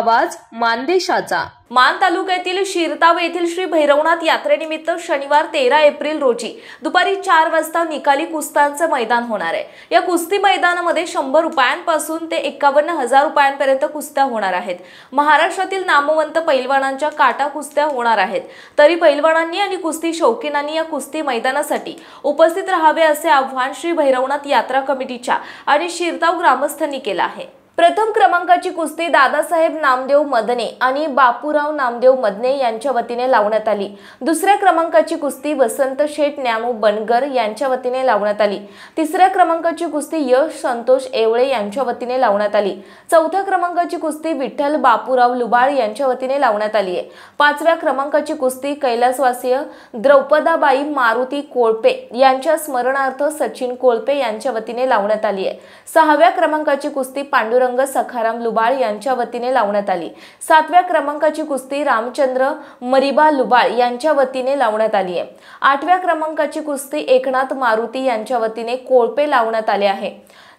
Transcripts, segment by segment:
आवाज मानदेशाचा। मान तालुक्यातील शिरताव येथील श्री भैरवनाथ यात्रेनिमित्त शनिवार 13 एप्रिल रोजी दुपारी 4 वाजता निकाली कुस्त्यांचे मैदान होणार आहे। या कुस्ती मैदानामध्ये 100 रुपयांपासून ते 51,000 रुपयांपर्यंत कुस्त्या होणार आहेत। महाराष्ट्रातील नामवंत पैलवानांच्या काटा कुस्त्या होणार आहेत। तरी पैलवानांनी आणि कुस्ती शौकीनांनी या कुस्ती मैदानासाठी उपस्थित राहावे असे आवाहन श्री भैरवनाथ यात्रा कमिटीच्या आणि शिरताव ग्रामस्थांनी केले आहे। प्रथम क्रमांकाची कुस्ती दादासाहेब नामदेव मदने आणि बापूराव नामदेव मदने यांच्या वतीने लावण्यात आली। दुसऱ्या क्रमांकाची कुस्ती वसंत शेठ ज्ञानू बनगर यांच्या वतीने लावण्यात आली। तिसऱ्या क्रमांकाची कुस्ती यश संतोष एवळे यांच्या वतीने लावण्यात आली। चौथ्या क्रमांकाची कुस्ती विठ्ठल बापूराव लुबाळ यांच्या वतीने लावण्यात आली आहे। पाचव्या क्रमांकाची कुस्ती कैलासवासीय द्रौपदाबाई मारुती कोळपे यांच्या स्मरणार्थ सचिन कोळपे यांच्या वतीने लावण्यात आली आहे। सहाव्या क्रमांकाची कुस्ती पांडुरंग सखाराम लुबाळ यांच्या वतीने लावण्यात आली। सातव्या क्रमांकाची कुस्ती रामचंद्र मरिबा लुबाळ यांच्या वतीने लावण्यात आली आहे। आठव्या क्रमांकाची कुस्ती एकनाथ मारुती यांच्या वतीने कोळपे लावण्यात आले आहे।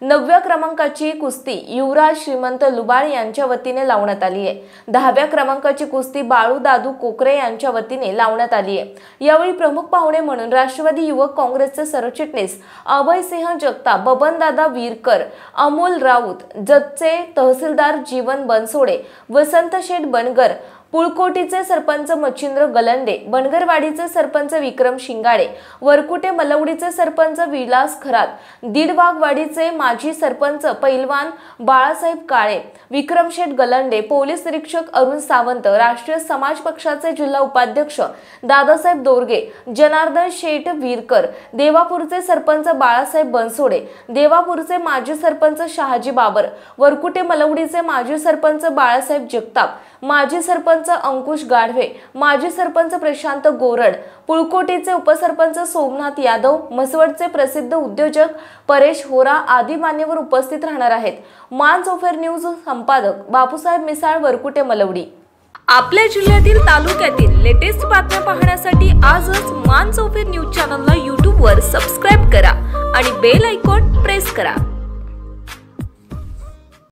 नवव्या क्रमांकाची कुस्ती युवराज श्रीमंत लुबाळ यांच्या वतीने लावण्यात आली आहे। 10व्या क्रमांकाची कुस्ती बाळू दादू कोकरे यांच्या वतीने लावण्यात आली आहे। यावेळी प्रमुख पाहुणे म्हणून राष्ट्रवादी युवक काँग्रेसचे सरचिटणीस अभयसिंह जगताप, बबनदादा वीरकर, अमोल राऊत, जतचे तहसीलदार जीवन बनसोडे, वसंत शेठ बनगर, पुळकोटीचे सरपंच मच्छिंद्र गलंडे, बनगरवाडीचे सरपंच विक्रम शिंगाडे, वरकुटे मलवडीचे सरपंच विलास खरात, दीडवाघवाडीचे माजी सरपंच पैलवान बाळासाहेब काळे, विक्रम शेठ गलंडे, पोलीस निरीक्षक अरुण सावंत, राष्ट्रीय समाज पक्षाचे जिल्हा उपाध्यक्ष दादासाहेब दोरगे, जनार्दन शेठ वीरकर, देवापूरचे सरपंच बाळासाहेब बनसोडे, देवापूरचे माजी सरपंच शहाजी बाबर, वरकुटे मलवडीचे माजी सरपंच बाळासाहेब जगताप, माजी सरपंच अंकुश गाढवे, माजी सरपंच प्रशांत गोरड, पुळकोटीचे उपसरपंच सोमनाथ यादव, मसवडचे प्रसिद्ध उद्योजक परेश होरा आदी मान्यवर उपस्थित राहणार आहेत। मान चौफेर न्यूज संपादक बापूसाहेब मिसाळ, वरकुटे मलवडी। आपल्या जिल्ह्यातील तालुक्यातील लेटेस्ट बातम्या पाहण्यासाठी आजच मान चौफेर न्यूज चॅनलला YouTube वर सबस्क्राइब करा आणि बेल आयकॉन प्रेस करा।